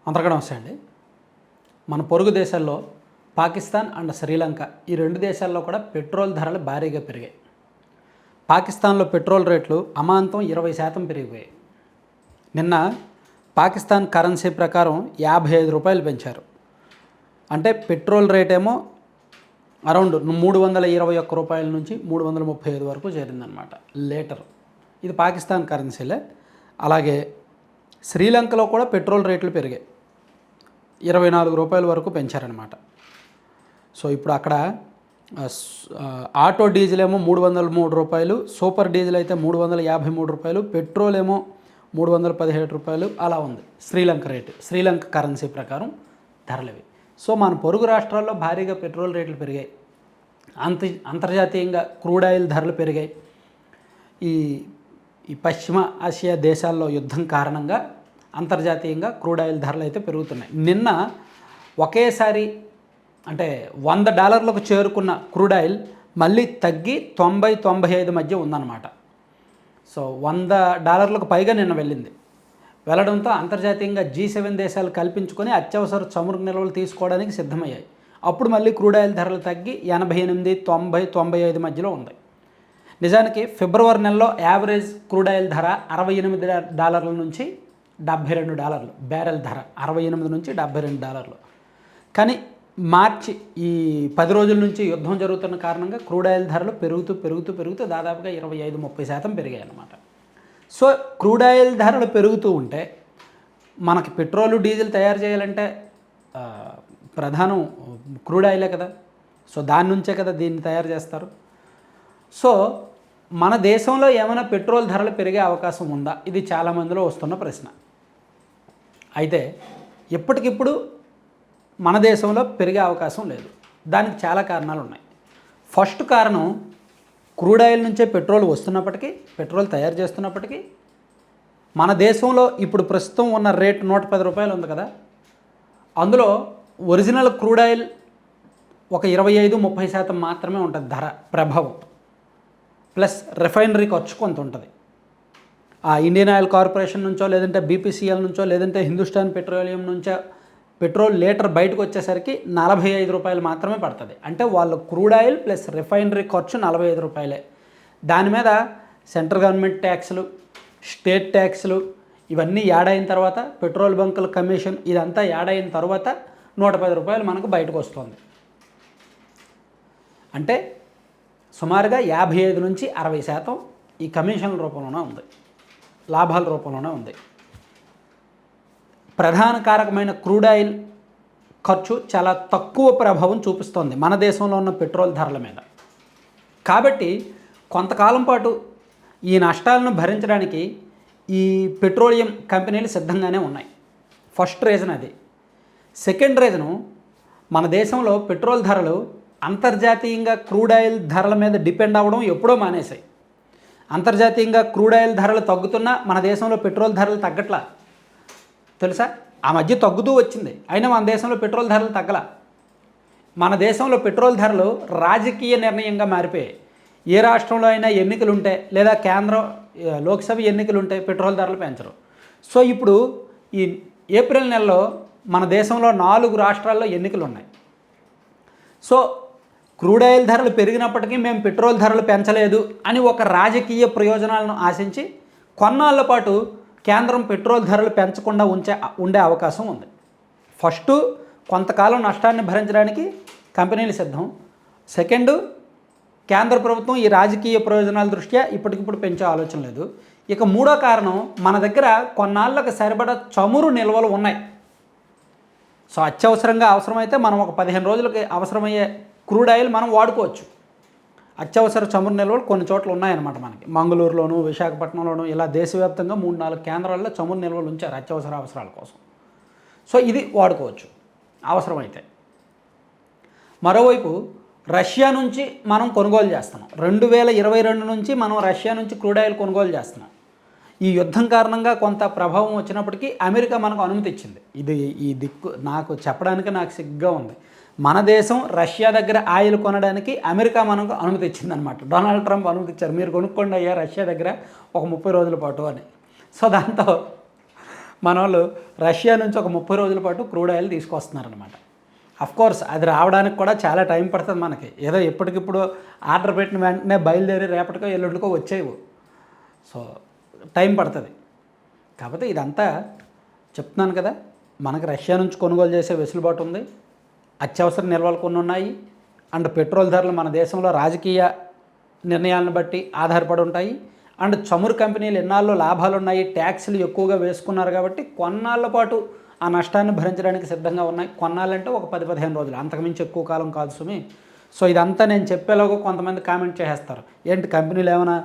అందరికీ నమస్తే అండి. మన పొరుగు దేశాల్లో పాకిస్తాన్ అండ్ శ్రీలంక ఈ రెండు దేశాల్లో కూడా పెట్రోల్ ధరలు భారీగా పెరిగాయి. పాకిస్తాన్లో పెట్రోల్ రేట్లు అమాంతం 20% పెరిగిపోయాయి. నిన్న పాకిస్తాన్ కరెన్సీ ప్రకారం 55 రూపాయలు పెంచారు. అంటే పెట్రోల్ రేట్ ఏమో అరౌండ్ 321 రూపాయల నుంచి 335 వరకు చేరిందనమాట లీటర్. ఇది పాకిస్తాన్ కరెన్సీలే. అలాగే శ్రీలంకలో కూడా పెట్రోల్ రేట్లు పెరిగాయి, 24 రూపాయల వరకు పెంచారనమాట. సో ఇప్పుడు అక్కడ ఆటో డీజిల్ ఏమో 303 రూపాయలు, సూపర్ డీజిల్ అయితే 353 రూపాయలు, పెట్రోల్ ఏమో 317 రూపాయలు అలా ఉంది శ్రీలంక రేటు, శ్రీలంక కరెన్సీ ప్రకారం ధరలవి. సో మన పొరుగు రాష్ట్రాల్లో భారీగా పెట్రోల్ రేట్లు పెరిగాయి. అంతర్జాతీయంగా క్రూడ్ ఆయిల్ ధరలు పెరిగాయి. ఈ పశ్చిమ ఆసియా దేశాల్లో యుద్ధం కారణంగా అంతర్జాతీయంగా క్రూడ్ ఆయిల్ ధరలు అయితే పెరుగుతున్నాయి. నిన్న ఒకేసారి అంటే $100 చేరుకున్న క్రూడ్ ఆయిల్ మళ్ళీ తగ్గి 90-95 మధ్య ఉందన్నమాట. సో $100 పైగా నిన్న వెళ్ళడంతో అంతర్జాతీయంగా G7 దేశాలు కల్పించుకొని అత్యవసర చమురు నిల్వలు తీసుకోవడానికి సిద్ధమయ్యాయి. అప్పుడు మళ్ళీ క్రూడ్ ఆయిల్ ధరలు తగ్గి 88, 90, 95 మధ్యలో ఉంది. నిజానికి ఫిబ్రవరి నెలలో యావరేజ్ క్రూడ్ ఆయిల్ ధర $68 నుంచి $72 బ్యారెల్ ధర, 68 నుంచి $72. కానీ మార్చి ఈ 10 రోజుల నుంచి యుద్ధం జరుగుతున్న కారణంగా క్రూడ్ ఆయిల్ ధరలు పెరుగుతూ దాదాపుగా 25-30% పెరిగాయి అన్నమాట. సో క్రూడ్ ఆయిల్ ధరలు పెరుగుతూ ఉంటే మనకి పెట్రోలు డీజిల్ తయారు చేయాలంటే ప్రధానం క్రూడ్ ఆయిలే కదా. సో దాని నుంచే కదా దీన్ని తయారు చేస్తారు. సో మన దేశంలో ఏమైనా పెట్రోల్ ధరలు పెరిగే అవకాశం ఉందా? ఇది చాలామందిలో వస్తున్న ప్రశ్న. అయితే ఇప్పటికిప్పుడు మన దేశంలో పెరిగే అవకాశం లేదు. దానికి చాలా కారణాలు ఉన్నాయి. ఫస్ట్ కారణం, క్రూడ్ ఆయిల్ నుంచే పెట్రోల్ వస్తున్నప్పటికీ, పెట్రోల్ తయారు చేస్తున్నప్పటికీ మన దేశంలో ఇప్పుడు ప్రస్తుతం ఉన్న రేట్ 110 రూపాయలు ఉంది కదా, అందులో ఒరిజినల్ క్రూడ్ ఆయిల్ ఒక 25-30% మాత్రమే ఉంటుంది ధర ప్రభావం. ప్లస్ రిఫైనరీ ఖర్చు కొంత ఉంటుంది. ఆ ఇండియన్ ఆయిల్ కార్పొరేషన్ నుంచో, లేదంటే BPCL నుంచో, లేదంటే హిందుస్థాన్ పెట్రోలియం నుంచో పెట్రోల్ లీటర్ బయటకు వచ్చేసరికి 45 రూపాయలు మాత్రమే పడుతుంది. అంటే వాళ్ళు క్రూడ్ ఆయిల్ ప్లస్ రిఫైనరీ ఖర్చు 45 రూపాయలే. దాని మీద సెంట్రల్ గవర్నమెంట్ ట్యాక్స్లు, స్టేట్ ట్యాక్స్లు ఇవన్నీ యాడ్ అయిన తర్వాత, పెట్రోల్ బంకుల కమిషన్ ఇదంతా యాడ్ అయిన తర్వాత 110 రూపాయలు మనకు బయటకు వస్తుంది. అంటే సుమారుగా 55 నుంచి 60% ఈ కమిషన్ల రూపంలోనే ఉంది, లాభాల రూపంలోనే ఉంది. ప్రధాన కారకమైన క్రూడ్ ఆయిల్ ఖర్చు చాలా తక్కువ ప్రభావం చూపిస్తోంది మన దేశంలో ఉన్న పెట్రోల్ ధరల మీద. కాబట్టి కొంతకాలం పాటు ఈ నష్టాలను భరించడానికి ఈ పెట్రోలియం కంపెనీలు సిద్ధంగానే ఉన్నాయి. ఫస్ట్ రీజన్ అది. సెకండ్ రీజను, మన దేశంలో పెట్రోల్ ధరలు అంతర్జాతీయంగా క్రూడ్ ఆయిల్ ధరల మీద డిపెండ్ అవ్వడం ఎప్పుడో మానేశాయి. అంతర్జాతీయంగా క్రూడ్ ఆయిల్ ధరలు తగ్గుతున్నా మన దేశంలో పెట్రోల్ ధరలు తగ్గట్లా తెలుసా. ఆ మధ్య తగ్గుతూ వచ్చింది, అయినా మన దేశంలో పెట్రోల్ ధరలు తగ్గల. మన దేశంలో పెట్రోల్ ధరలు రాజకీయ నిర్ణయంగా మారిపోయాయి. ఏ రాష్ట్రంలో అయినా ఎన్నికలు ఉంటే, లేదా కేంద్ర లోక్సభ ఎన్నికలు ఉంటే పెట్రోల్ ధరలు పెంచరు. సో ఇప్పుడు ఈ ఏప్రిల్ నెలలో మన దేశంలో 4 రాష్ట్రాల్లో ఎన్నికలు ఉన్నాయి. సో క్రూడ్ ఆయిల్ ధరలు పెరిగినప్పటికీ మేము పెట్రోల్ ధరలు పెంచలేదు అని ఒక రాజకీయ ప్రయోజనాలను ఆశించి కొన్నాళ్ళ పాటు కేంద్రం పెట్రోల్ ధరలు పెంచకుండా ఉండే అవకాశం ఉంది. ఫస్ట్, కొంతకాలం నష్టాన్ని భరించడానికి కంపెనీలు సిద్ధం. సెకండ్, కేంద్ర ప్రభుత్వం ఈ రాజకీయ ప్రయోజనాల దృష్ట్యా ఇప్పటికిప్పుడు పెంచే ఆలోచన లేదు. ఇక మూడో కారణం, మన దగ్గర కొన్నాళ్ళకు సరిపడా చమురు నిల్వలు ఉన్నాయి. సో అత్యవసరంగా అవసరమైతే మనం ఒక 15 రోజులకి అవసరమయ్యే క్రూడ్ ఆయిల్ మనం వాడుకోవచ్చు. అత్యవసర చమురు నిల్వలు కొన్ని చోట్ల ఉన్నాయన్నమాట. మనకి మంగళూరులోను, విశాఖపట్నంలోను ఇలా దేశవ్యాప్తంగా 3-4 కేంద్రాల్లో చమురు నిల్వలు ఉంచారు అత్యవసర అవసరాల కోసం. సో ఇది వాడుకోవచ్చు అవసరమైతే. మరోవైపు రష్యా నుంచి మనం కొనుగోలు చేస్తున్నాం. 2022 నుంచి మనం రష్యా నుంచి క్రూడ్ ఆయిల్ కొనుగోలు చేస్తున్నాం. ఈ యుద్ధం కారణంగా కొంత ప్రభావం వచ్చినప్పటికీ అమెరికా మనకు అనుమతి ఇచ్చింది. ఈ దిక్కు నాకు చెప్పడానికి నాకు సిగ్గుగా ఉంది. మన దేశం రష్యా దగ్గర ఆయిల్ కొనడానికి అమెరికా మనకు అనుమతి ఇచ్చిందనమాట. డొనాల్డ్ ట్రంప్ అనుమతి ఇచ్చారు, మీరు కొనుక్కోండి అయ్యా రష్యా దగ్గర ఒక 30 రోజుల పాటు అని. సో దాంతో మన వాళ్ళు రష్యా నుంచి ఒక 30 రోజుల పాటు క్రూడ్ ఆయిల్ తీసుకొస్తున్నారనమాట. కోర్స్ అది రావడానికి కూడా చాలా టైం పడుతుంది మనకి. ఏదో ఎప్పటికిప్పుడు ఆర్డర్ పెట్టిన వెంటనే బయలుదేరి రేపటికో ఎల్లుండికో వచ్చేవు. సో టైం పడుతుంది. కాకపోతే ఇదంతా చెప్తున్నాను కదా, మనకు రష్యా నుంచి కొనుగోలు చేసే వెసులుబాటు ఉంది, అత్యవసర నిల్వలు కొన్ని ఉన్నాయి, అండ్ పెట్రోల్ ధరలు మన దేశంలో రాజకీయ నిర్ణయాలను బట్టి ఆధారపడి ఉంటాయి, అండ్ చమురు కంపెనీలు ఎన్నాళ్ళు లాభాలు ఉన్నాయి, ట్యాక్సులు ఎక్కువగా వేసుకున్నారు కాబట్టి కొన్నాళ్ళ పాటు ఆ నష్టాన్ని భరించడానికి సిద్ధంగా ఉన్నాయి. కొన్నాళ్ళంటే ఒక 10-15 రోజులు, అంతకుమించి ఎక్కువ కాలం కాదు సుమి. సో ఇదంతా నేను చెప్పేలాగా కొంతమంది కామెంట్ చేసేస్తారు, ఏంటి కంపెనీలు ఏమైనా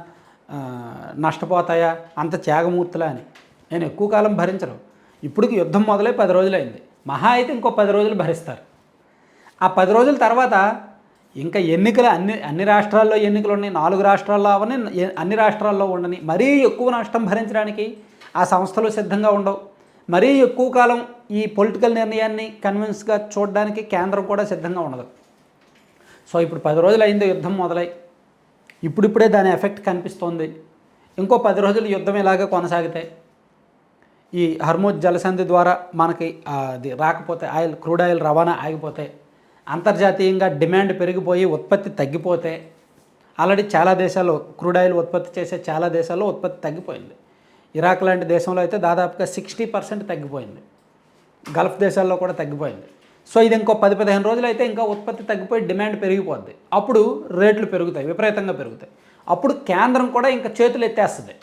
నష్టపోతాయా, అంత త్యాగమూర్తులా అని. నేను ఎక్కువ కాలం భరించరు. ఇప్పటికి యుద్ధం మొదలై 10 రోజులైంది, మహా అయితే ఇంకో 10 రోజులు భరిస్తారు. ఆ 10 రోజుల తర్వాత ఇంకా ఎన్నికలు అన్ని రాష్ట్రాల్లో ఎన్నికలు ఉన్నాయి, 4 రాష్ట్రాల్లో అవని, అన్ని రాష్ట్రాల్లో ఉండని. మరీ ఎక్కువ నష్టం భరించడానికి ఆ సంస్థలు సిద్ధంగా ఉండవు. మరీ ఎక్కువ కాలం ఈ పొలిటికల్ నిర్ణయాన్ని కన్విన్స్గా చూడడానికి కేంద్రం కూడా సిద్ధంగా ఉండదు. సో ఇప్పుడు 10 రోజులు అయింది యుద్ధం మొదలై, ఇప్పుడిప్పుడే దాని ఎఫెక్ట్ కనిపిస్తోంది. ఇంకో 10 రోజులు యుద్ధం ఇలాగే కొనసాగితే, ఈ హర్మూజ్ జలసంధి ద్వారా మనకి అది రాకపోతే, క్రూడ్ ఆయిల్ రవాణా ఆగిపోతే, అంతర్జాతీయంగా డిమాండ్ పెరిగిపోయి ఉత్పత్తి తగ్గిపోతే, ఆల్రెడీ చాలా దేశాల్లో క్రూడ్ ఆయిల్ ఉత్పత్తి చేసే చాలా దేశాల్లో ఉత్పత్తి తగ్గిపోయింది. ఇరాక్ లాంటి దేశంలో అయితే దాదాపుగా 60% తగ్గిపోయింది. గల్ఫ్ దేశాల్లో కూడా తగ్గిపోయింది. సో ఇది ఇంకో 10-15 రోజులు అయితే ఇంకా ఉత్పత్తి తగ్గిపోయి డిమాండ్ పెరిగిపోద్ది. అప్పుడు రేట్లు పెరుగుతాయి, విపరీతంగా పెరుగుతాయి. అప్పుడు కేంద్రం కూడా ఇంకా చేతులు ఎత్తేస్తుంది.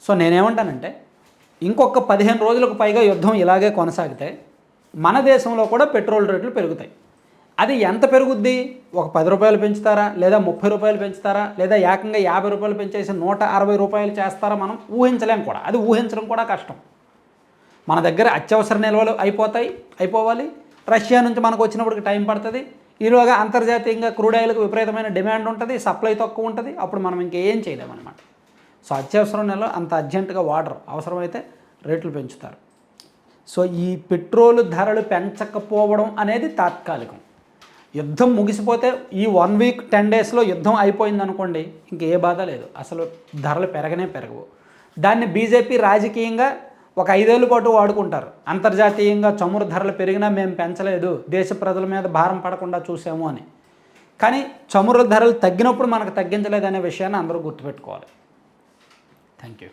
సో నేనేమంటానంటే, ఇంకొక 15 రోజులకు పైగా యుద్ధం ఇలాగే కొనసాగితే మన దేశంలో కూడా పెట్రోల్ రేట్లు పెరుగుతాయి. అది ఎంత పెరుగుద్ది? ఒక 10 రూపాయలు పెంచుతారా, లేదా 30 రూపాయలు పెంచుతారా, లేదా ఏకంగా 50 రూపాయలు పెంచేసి 160 రూపాయలు చేస్తారా? మనం ఊహించలేం కూడా. అది ఊహించడం కూడా కష్టం. మన దగ్గర అత్యవసర నిల్వలు అయిపోవాలి. రష్యా నుంచి మనకు వచ్చినప్పటికి టైం పడుతుంది. ఈలోగా అంతర్జాతీయంగా క్రూడ్ ఆయిల్కి విపరీతమైన డిమాండ్ ఉంటుంది, సప్లై తక్కువ ఉంటుంది. అప్పుడు మనం ఇంకేం చేయలేమన్నమాట. సో అత్యవసరం నెలలో అంత అర్జెంటుగా వాటర్ అవసరమైతే రేట్లు పెంచుతారు. సో ఈ పెట్రోల్ ధరలు పెంచకపోవడం అనేది తాత్కాలికం. యుద్ధం ముగిసిపోతే ఈ 1 వీక్ 10 డేస్లో యుద్ధం అయిపోయింది అనుకోండి, ఇంకే బాధ లేదు, అసలు ధరలు పెరగవు. దాన్ని బీజేపీ రాజకీయంగా ఒక 5 ఏళ్ళ పాటు వాడుకుంటారు. అంతర్జాతీయంగా చమురు ధరలు పెరిగినా మేము పెంచలేదు, దేశ ప్రజల మీద భారం పడకుండా చూసాము అని. కానీ చమురు ధరలు తగ్గినప్పుడు మనకు తగ్గించలేదనే విషయాన్ని అందరూ గుర్తుపెట్టుకోవాలి. Thank you.